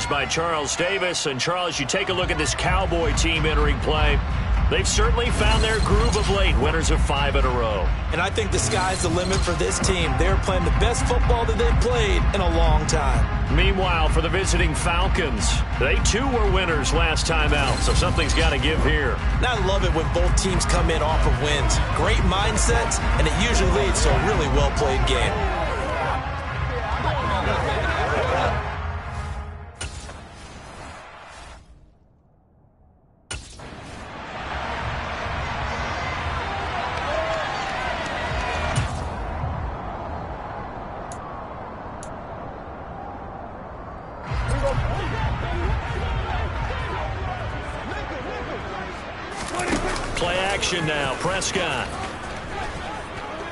by Charles Davis. And, Charles, you take a look at this Cowboy team entering play. They've certainly found their groove of late, winners of 5 in a row. And I think the sky's the limit for this team. They're playing the best football that they've played in a long time. Meanwhile, for the visiting Falcons, they too were winners last time out, so something's got to give here. And I love it when both teams come in off of wins. Great mindsets, and it usually leads to a really well-played game. Play action now. Prescott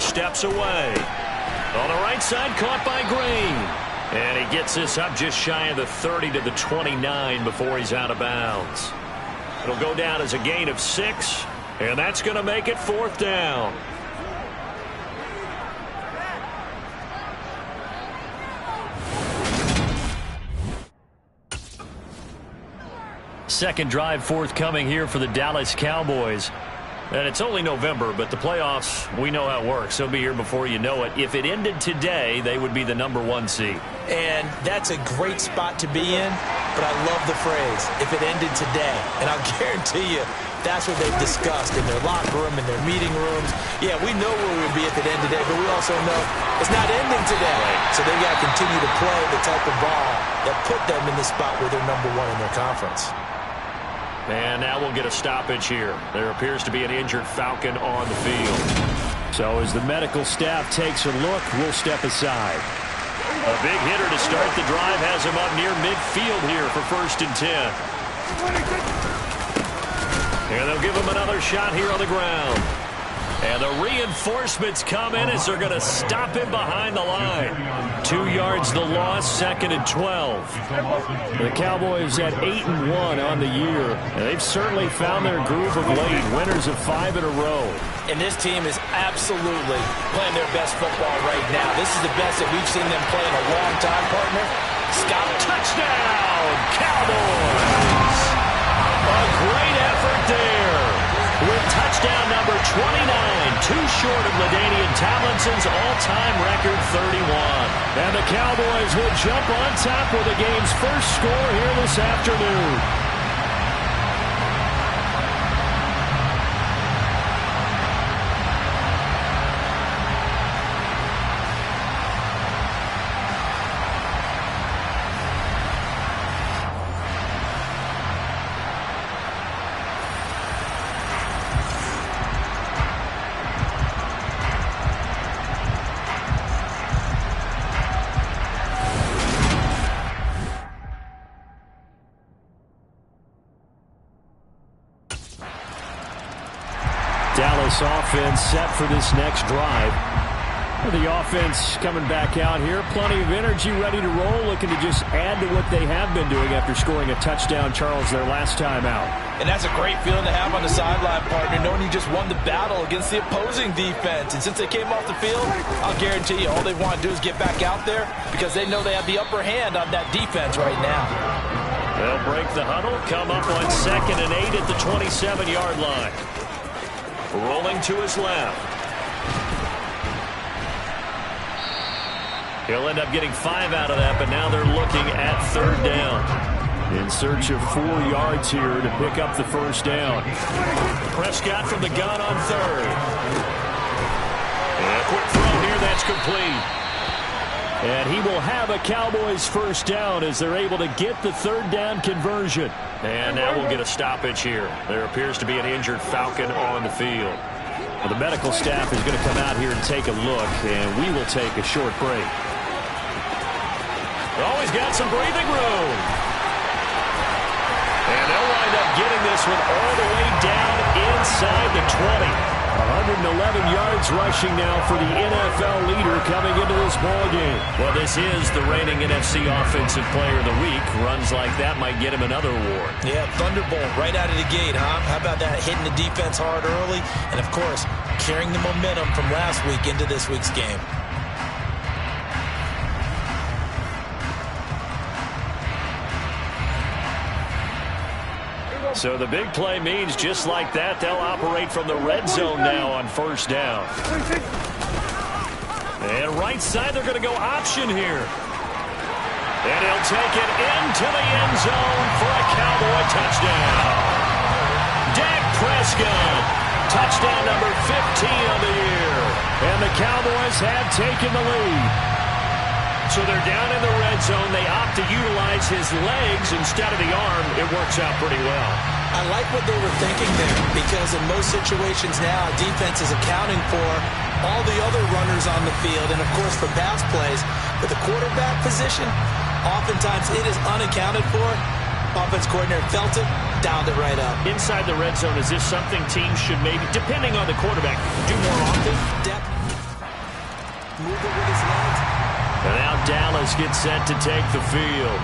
steps away. On the right side, caught by Green. And he gets this up just shy of the 30 to the 29 before he's out of bounds. It'll go down as a gain of 6, and that's going to make it 4th down. Second drive forthcoming here for the Dallas Cowboys. And it's only November, but the playoffs, we know how it works. They'll be here before you know it. If it ended today, they would be the #1 seed. And that's a great spot to be in, but I love the phrase, if it ended today. And I'll guarantee you, that's what they've discussed in their locker room, in their meeting rooms. Yeah, we know where we would be if it ended today, but we also know it's not ending today. So they've got to continue to play the type of ball that put them in the spot where they're #1 in their conference. And now we'll get a stoppage here. There appears to be an injured Falcon on the field. So as the medical staff takes a look, we'll step aside. A big hitter to start the drive has him up near midfield here for 1st and 10. And they'll give him another shot here on the ground. And the reinforcements come in as they're going to stop him behind the line. 2 yards the loss, 2nd and 12. The Cowboys at 8-1 on the year. And they've certainly found their groove of late, winners of 5 in a row. And this team is absolutely playing their best football right now. This is the best that we've seen them play in a long time, partner. Scott, touchdown, Cowboys! A great effort there. With touchdown number 29, too short of LaDainian Tomlinson's all-time record 31. And the Cowboys will jump on top with the game's first score here this afternoon. Dallas offense set for this next drive. The offense coming back out here. Plenty of energy, ready to roll, looking to just add to what they have been doing after scoring a touchdown, Charles, their last time out. And that's a great feeling to have on the sideline, partner, knowing you just won the battle against the opposing defense. And since they came off the field, I'll guarantee you all they want to do is get back out there because they know they have the upper hand on that defense right now. They'll break the huddle, come up on 2nd and 8 at the 27-yard line. Rolling to his left. He'll end up getting 5 out of that, but now they're looking at 3rd down. In search of 4 yards here to pick up the 1st down. Prescott from the gun on 3rd. And a quick throw here, that's complete. And he will have a Cowboys 1st down as they're able to get the 3rd down conversion. And now we'll get a stoppage here. There appears to be an injured Falcon on the field. Well, the medical staff is going to come out here and take a look, and we will take a short break. Always got some breathing room. And they'll wind up getting this one all the way down inside the 20. 111 yards rushing now for the NFL leader coming into this ballgame. Well, this is the reigning NFC Offensive Player of the Week. Runs like that might get him another award. Yeah, Thunderbolt right out of the gate, huh? How about that, hitting the defense hard early? And, of course, carrying the momentum from last week into this week's game. So the big play means just like that, they'll operate from the red zone now on first down. And right side, they're going to go option here. And he'll take it into the end zone for a Cowboy touchdown. Dak Prescott, touchdown number 15 of the year. And the Cowboys have taken the lead. So they're down in the red zone. They opt to utilize his legs instead of the arm. It works out pretty well. I like what they were thinking there, because in most situations now, defense is accounting for all the other runners on the field and, of course, for pass plays. But the quarterback position, oftentimes it is unaccounted for. Offense coordinator felt it, dialed it right up. Inside the red zone, is this something teams should maybe, depending on the quarterback, do more often? Depth. Move it with his legs. And now Dallas gets set to take the field.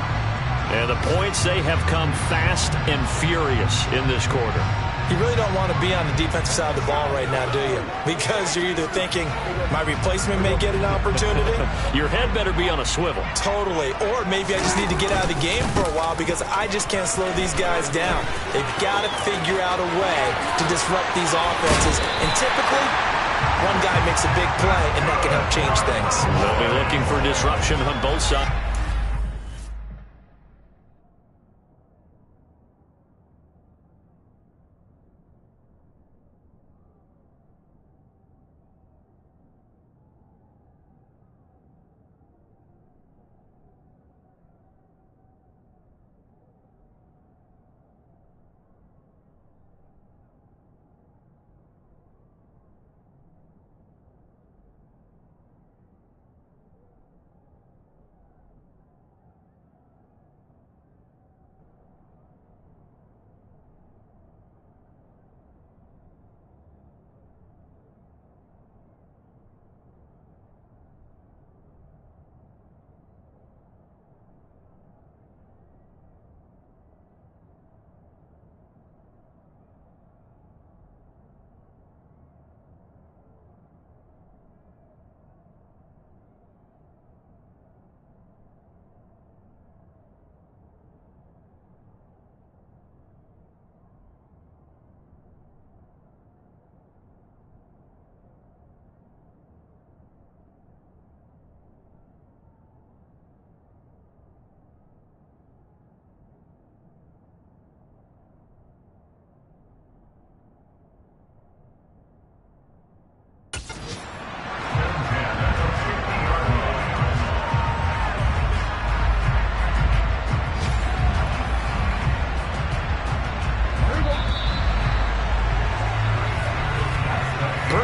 And the points, they have come fast and furious in this quarter. You really don't want to be on the defensive side of the ball right now, do you? Because you're either thinking, my replacement may get an opportunity. Your head better be on a swivel. Totally. Or maybe I just need to get out of the game for a while because I just can't slow these guys down. They've got to figure out a way to disrupt these offenses. And typically, one guy makes a big play, and that can help change things. They'll be looking for disruption on both sides.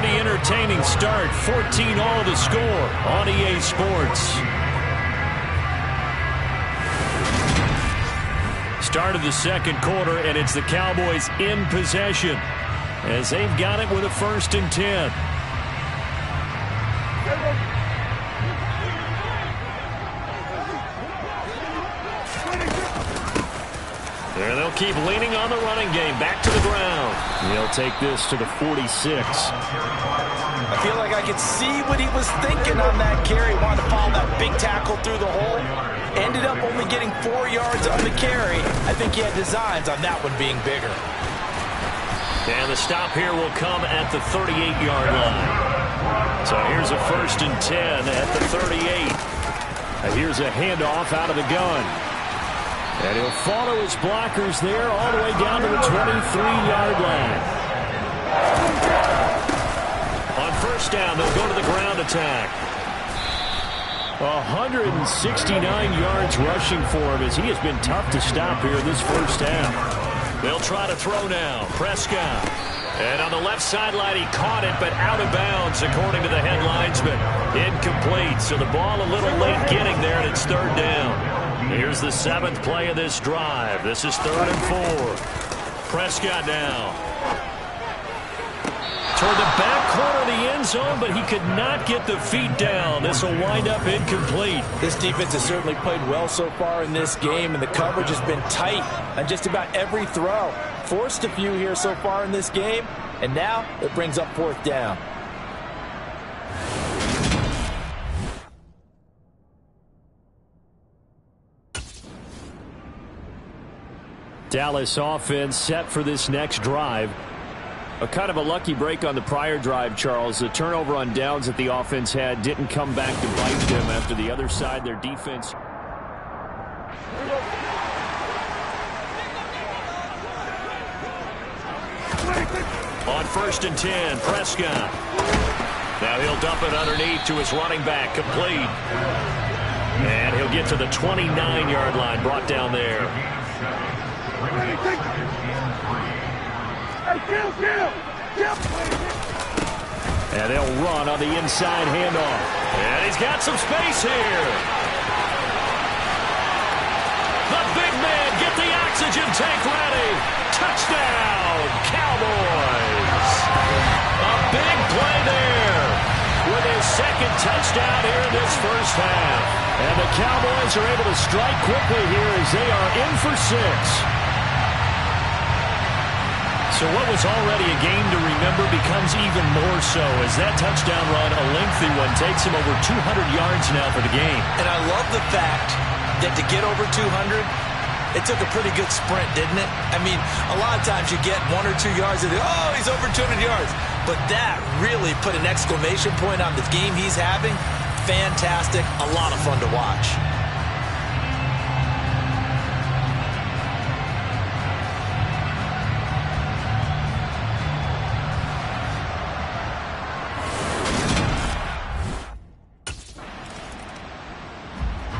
Entertaining start, 14-all the score on EA Sports. Start of the second quarter, and it's the Cowboys in possession as they've got it with a 1st and 10. There, they'll keep leaning on the running game. Back to the ground. He'll take this to the 46. I feel like I could see what he was thinking on that carry. Wanted to follow that big tackle through the hole. Ended up only getting 4 yards on the carry. I think he had designs on that one being bigger. And the stop here will come at the 38-yard line. So here's a 1st and 10 at the 38. Here's a handoff out of the gun. And he'll follow his blockers there all the way down to the 23-yard line. On 1st down, they'll go to the ground attack. 169 yards rushing for him as he has been tough to stop here this 1st half. They'll try to throw now. Prescott. And on the left sideline, he caught it, but out of bounds, according to the head linesman. Incomplete, so the ball a little late getting there, and it's 3rd down. Here's the 7th play of this drive. This is 3rd and 4. Prescott now. Toward the back corner of the end zone, but he could not get the feet down. This will wind up incomplete. This defense has certainly played well so far in this game, and the coverage has been tight on just about every throw. Forced a few here so far in this game, and now it brings up 4th down. Dallas offense set for this next drive. A kind of a lucky break on the prior drive, Charles. The turnover on downs that the offense had didn't come back to bite them after the other side. Their defense. On 1st and 10, Prescott. Now he'll dump it underneath to his running back, complete. And he'll get to the 29-yard line, brought down there. And they'll run on the inside handoff. And he's got some space here. The big man, get the oxygen tank ready. Touchdown, Cowboys. A big play there with his second touchdown here in this first half. And the Cowboys are able to strike quickly here as they are in for 6. So what was already a game to remember becomes even more so as that touchdown run, a lengthy one, takes him over 200 yards now for the game. And I love the fact that to get over 200, it took a pretty good sprint, didn't it? I mean, a lot of times you get 1 or 2 yards and oh, he's over 200 yards. But that really put an exclamation point on the game he's having. Fantastic. A lot of fun to watch.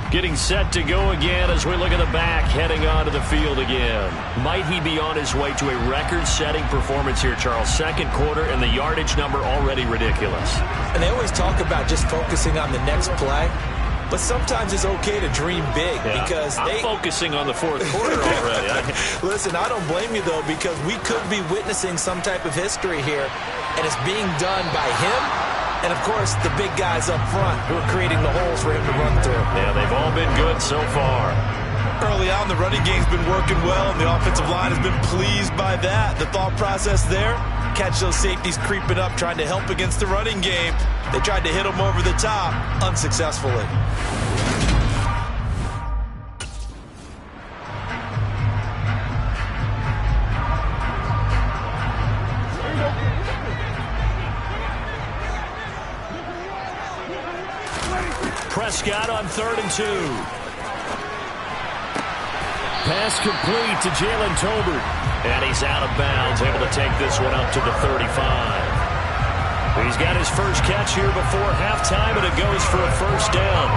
Getting set to go again as we look at the back, heading onto the field again. Might he be on his way to a record-setting performance here, Charles? Second quarter, and the yardage number already ridiculous. And they always talk about just focusing on the next play. But sometimes it's okay to dream big because I'm focusing on the fourth quarter already. Listen, I don't blame you, though, because we could be witnessing some type of history here, and it's being done by him and, of course, the big guys up front who are creating the holes for him to run through. Yeah, they've all been good so far. Early on, the running game's been working well, and the offensive line has been pleased by that. The thought process there, catch those safeties creeping up, trying to help against the running game. They tried to hit them over the top, unsuccessfully. Prescott on 3rd and 2. Pass complete to Jalen Tolbert. And he's out of bounds, able to take this one up to the 35. He's got his first catch here before halftime, and it goes for a first down.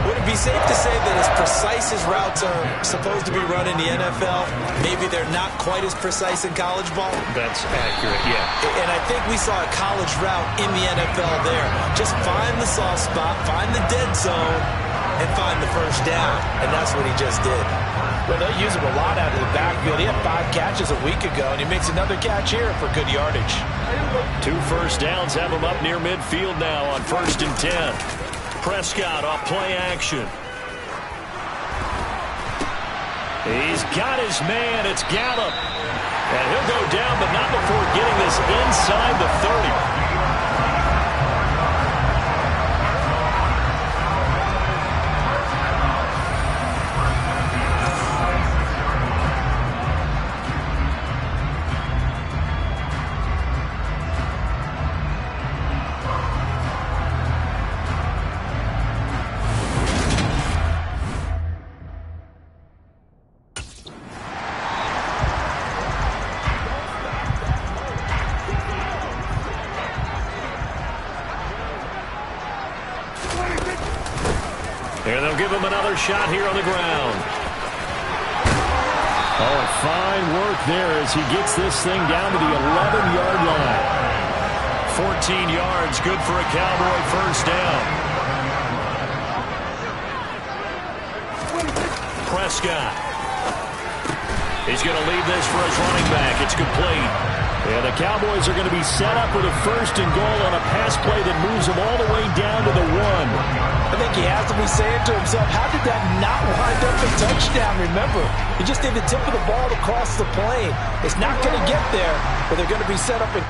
Would it be safe to say that as precise as routes are supposed to be run in the NFL, maybe they're not quite as precise in college ball? That's accurate, yeah. And I think we saw a college route in the NFL there. Just find the soft spot, find the dead zone, and find the first down. And that's what he just did. Well, they use him a lot out of the backfield. He had 5 catches a week ago, and he makes another catch here for good yardage. 2 first downs have him up near midfield now on 1st and 10. Prescott off play action. He's got his man. It's Gallup. And he'll go down, but not before getting this inside the 30. And they'll give him another shot here on the ground. Oh, fine work there as he gets this thing down to the 11-yard line. 14 yards, good for a Cowboy first down. Prescott. He's going to leave this for his running back. It's complete. And the Cowboys are going to be set up with a first and goal on a pass play that moves them all the way down to the 1. I think he has to be saying to himself, how did that not wind up a touchdown? Remember, he just did the tip of the ball across the plane. It's not going to get there, but they're going to be set up in...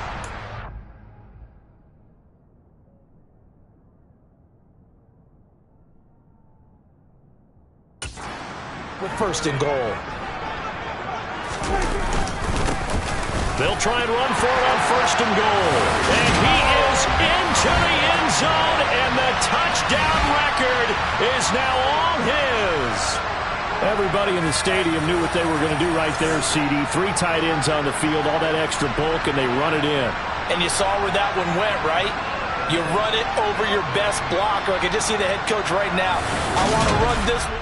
with 1st and goal. They'll try and run for it on 1st and goal. And he is into the end zone, and the touchdown record is now all his. Everybody in the stadium knew what they were going to do right there, CD. 3 tight ends on the field, all that extra bulk, and they run it in. And you saw where that one went, right? You run it over your best blocker. I can just see the head coach right now. I want to run this one.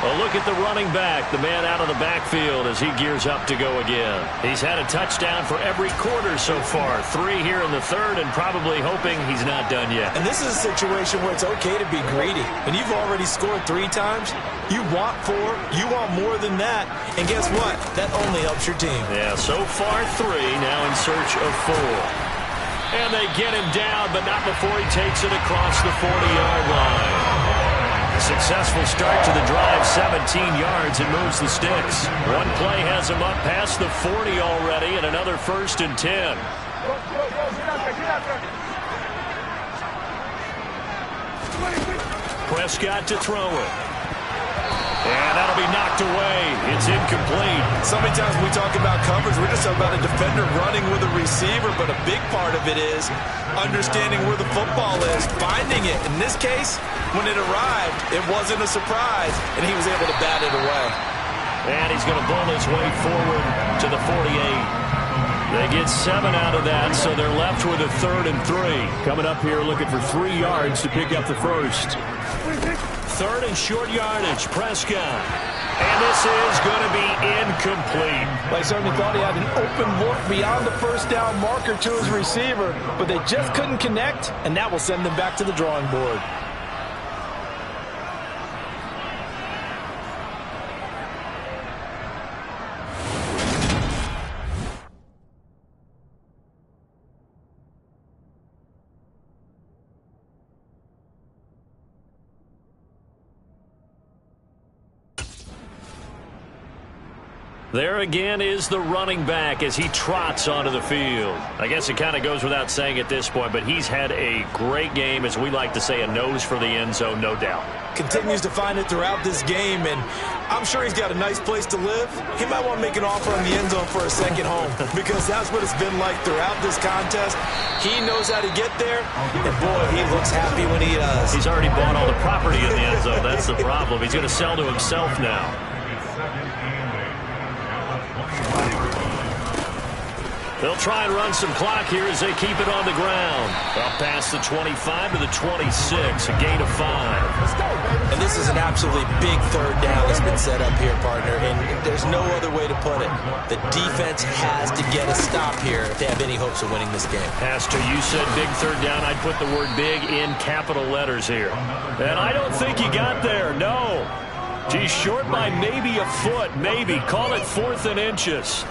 A look at the running back, the man out of the backfield as he gears up to go again. He's had a touchdown for every quarter so far. 3 here in the 3rd, and probably hoping he's not done yet. And this is a situation where it's okay to be greedy. When you've already scored 3 times, you want 4, you want more than that. And guess what? That only helps your team. Yeah, so far 3, now in search of 4. And they get him down, but not before he takes it across the 40-yard line. A successful start to the drive, 17 yards, and moves the sticks. One play has him up past the 40 already, and another 1st and 10. Prescott to throw it. And that'll be knocked away. It's incomplete. So many times when we talk about coverage, we're just talking about a defender running with a receiver, but a big part of it is understanding where the football is, finding it. In this case, when it arrived, it wasn't a surprise, and he was able to bat it away. And he's going to bull his way forward to the 48. They get 7 out of that, so they're left with a 3rd and 3. Coming up here looking for 3 yards to pick up the 1st. 3rd and short yardage, Prescott. And this is going to be incomplete. Well, he certainly thought he had an open look beyond the 1st down marker to his receiver, but they just couldn't connect, and that will send them back to the drawing board. There again is the running back as he trots onto the field. I guess it kind of goes without saying at this point, but he's had a great game, as we like to say, a nose for the end zone, no doubt. Continues to find it throughout this game, and I'm sure he's got a nice place to live. He might want to make an offer on the end zone for a second home, because that's what it's been like throughout this contest. He knows how to get there, and boy, he looks happy when he does. He's already bought all the property in the end zone. That's the problem. He's going to sell to himself now. They'll try and run some clock here as they keep it on the ground. Up past the 25 to the 26, a gain of 5. And this is an absolutely big 3rd down that's been set up here, partner, and there's no other way to put it. The defense has to get a stop here if they have any hopes of winning this game. Pastor, you said big 3rd down. I'd put the word big in capital letters here. And I don't think he got there, no. Geez, short by maybe a foot, maybe. Call it 4th and inches.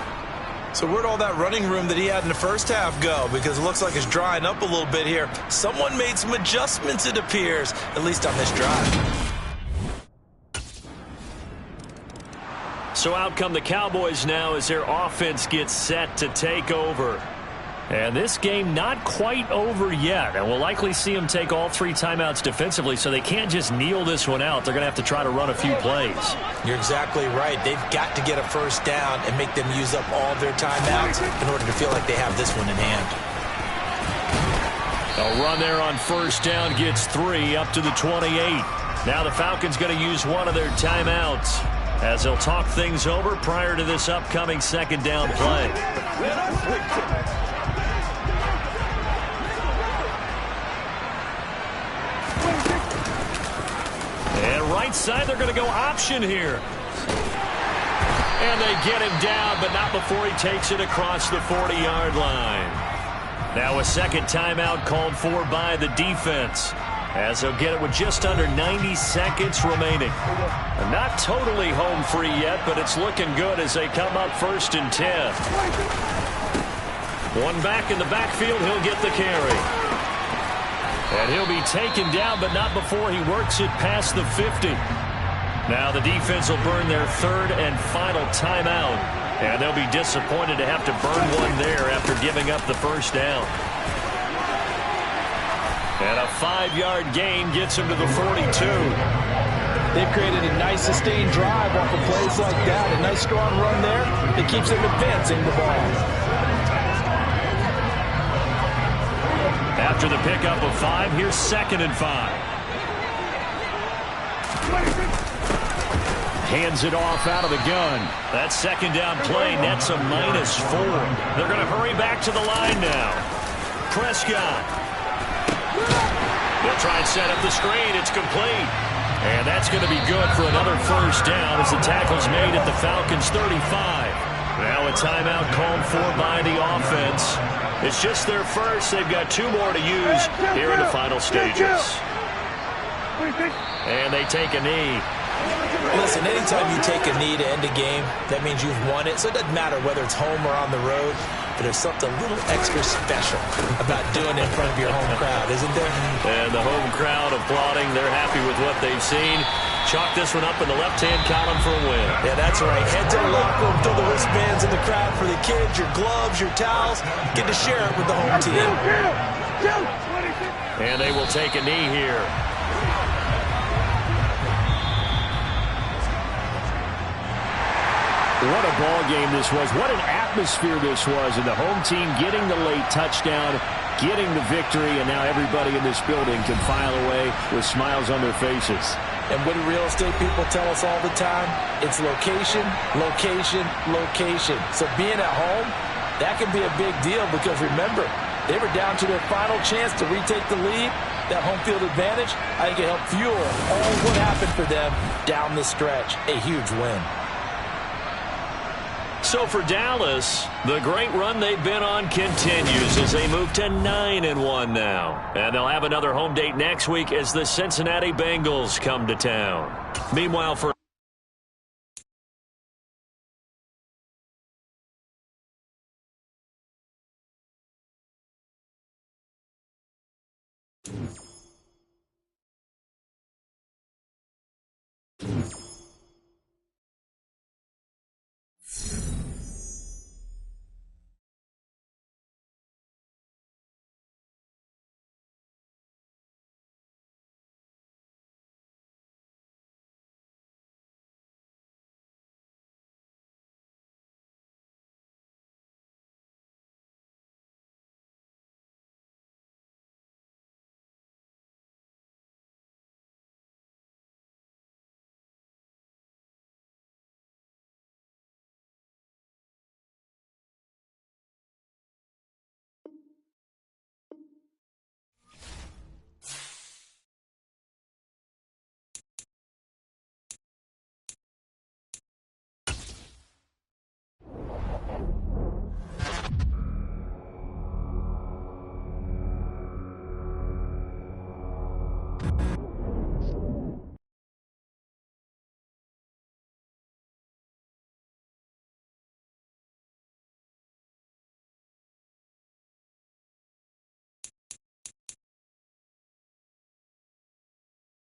So where'd all that running room that he had in the first half go? Because it looks like it's drying up a little bit here. Someone made some adjustments, it appears, at least on this drive. So out come the Cowboys now as their offense gets set to take over. And this game not quite over yet. And we'll likely see them take all 3 timeouts defensively, so they can't just kneel this one out. They're going to have to try to run a few plays. You're exactly right. They've got to get a 1st down and make them use up all their timeouts in order to feel like they have this one in hand. A run there on 1st down gets 3 up to the 28. Now the Falcons going to use one of their timeouts as they'll talk things over prior to this upcoming 2nd down play. And right side, they're going to go option here. And they get him down, but not before he takes it across the 40-yard line. Now a 2nd timeout called for by the defense, as they'll get it with just under 90 seconds remaining. And not totally home free yet, but it's looking good as they come up 1st and 10. One back in the backfield, he'll get the carry. And he'll be taken down, but not before he works it past the 50. Now the defense will burn their 3rd and final timeout. And they'll be disappointed to have to burn one there after giving up the 1st down. And a 5-yard gain gets him to the 42. They've created a nice sustained drive off of plays like that. A nice strong run there that keeps them advancing the ball. After the pickup of 5, here's 2nd and 5. Hands it off out of the gun. That second down play nets a -4. They're going to hurry back to the line now. Prescott. They'll try and set up the screen. It's complete. And that's going to be good for another first down as the tackle's made at the Falcons' 35. Now a timeout called for by the offense. It's just their first. They've got 2 more to use here in the final stages. And they take a knee. Listen, anytime you take a knee to end a game, that means you've won it. So it doesn't matter whether it's home or on the road, but there's something a little extra special about doing it in front of your home crowd, isn't there? And the home crowd applauding. They're happy with what they've seen. Chalk this one up in the left-hand column for a win. Yeah, that's right. Head to the locker room, throw the wristbands in the crowd for the kids, your gloves, your towels. Get to share it with the home team. And they will take a knee here. What a ball game this was. What an atmosphere this was. And the home team getting the late touchdown, getting the victory, and now everybody in this building can file away with smiles on their faces. And what do real estate people tell us all the time? It's location, location, location. So being at home, that can be a big deal because remember, they were down to their final chance to retake the lead. That home field advantage, I think it helped fuel all what happened for them down the stretch. A huge win. So for Dallas, the great run they've been on continues as they move to 9-1 now. And they'll have another home date next week as the Cincinnati Bengals come to town. Meanwhile, for